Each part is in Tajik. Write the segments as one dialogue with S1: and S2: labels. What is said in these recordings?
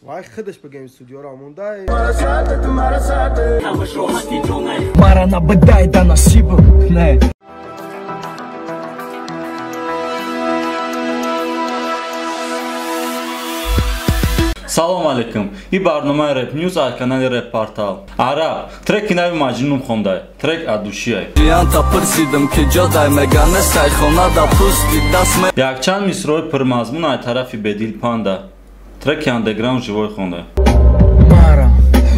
S1: وای خودش بگیم استودیو را مونده
S2: مرا نبدای دا نصیب نه
S3: Salam aleykum. İyi barnama Rap News ay kanalı Rap Portal. Arab, trek inavi majnunum xonday. Trek aduşiyay.
S4: Jiyan tapırsidim ki caday megane sayxona da pusti dasme.
S3: Yakçan misroy pırmazmun ay tarafi bedil panda. Trek underground живой xonday.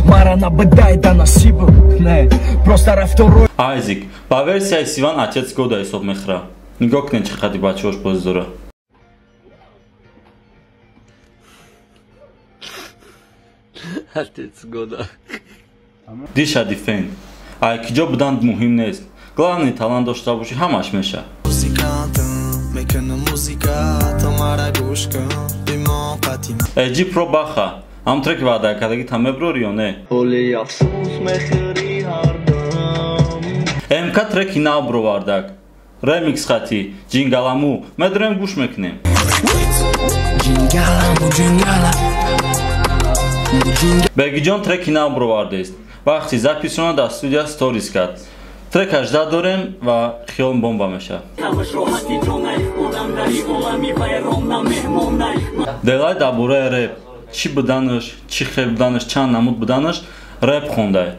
S2: Мара набдай да насиб не просто рафторой
S3: Айзик, по версии Сиван отец года и совмехра. Нигок не чихади бачош поздора.
S4: Отец года.
S3: Диша дифен. Ай киджо бдан мухим нест. Главный талант доштабуши хамаш меша. Эджи про баха. Am trek vada kadagi tamebrorionne.
S4: Oli afsus mexri hardam.
S3: MK trek inabro vardak. Remix xati, Jingalamu, medrem gush meknem.
S2: Jingala.
S3: Begijon trek inabro vardest. Vaqti zapisona da studia stories kat. Trek ajda dorem va khion bomba mesha. Delay dabura rap. Чи бданаш, чи хебданаш, чан намуд бданаш, рэп хондай.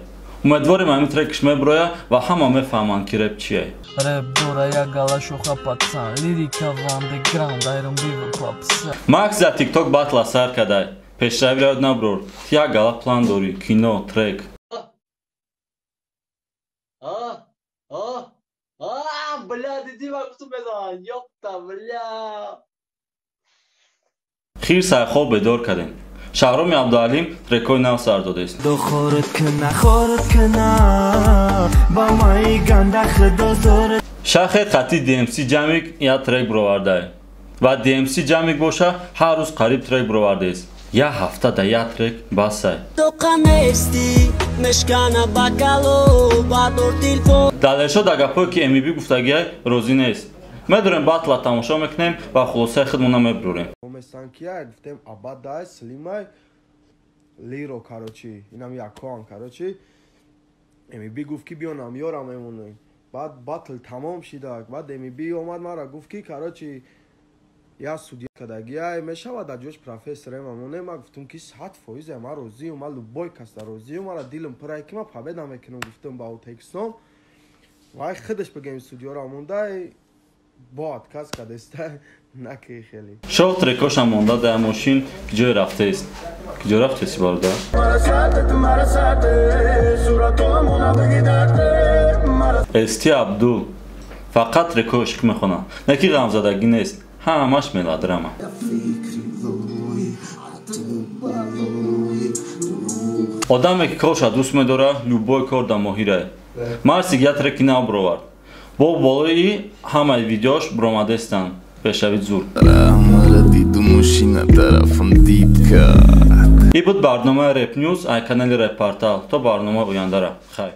S3: Умедворим ами трекиш меброя ва ҳама мефаҳманд ки рэп чие.
S2: Рэп дора як гала шоха пацан, лирика в андеграунд, айрон бивер папса.
S3: Макс за TikTok батла сар кадай. Пешравирад наброр. Як гала план дори, кино, трек.
S4: Бля, диди вaqtu bezan, ёпта, бля.
S3: Хир сайхо бедор кадем. Шаҳроми Абдуалим трекои нав сар додест. Шахе хати DMC ҷамик я трек бировардай. Ва DMC ҷамик боша ҳар рӯз қариб трек бировардест. Я ҳафта да я трек басай. Далешо да гапое ки MB гуфтагиай розӣ нест. Медорем батла тамошо мекунем ва хулосаи худмона мебурем.
S1: Санкия гуфтем абадай слимай лиро короче инам якон короче MB гуфт ки биё намёрам мемонем баъд батл тамом шидак баъд MB омад мара гуфт ки короче я судя кадагиай мешавад дар ҷош профессорем мемонем ма гуфтум ки 100% ма розиам ма любой кас дар розиам мара дилам пурай ки ма победа мекунам гуфтум ба текстом вай худаш бигем студиё ра мондай бо отказ кадеста накей хели
S3: шо трекоша монда дар мошин киҷое рафтест киҷо рафтеси бародар эсти абдул фақат трекои ишқ мехонад не ки ғамзадагӣ нест ҳамаш мелодрама одаме ки коша дӯст медора любой кор да моҳирае марсик я треки нав бировард бо болои ҳамаи видеош биромадестанд пешавид зур и буд барномаи Rap News аз канали Rap Portal то барнома ояндара хайр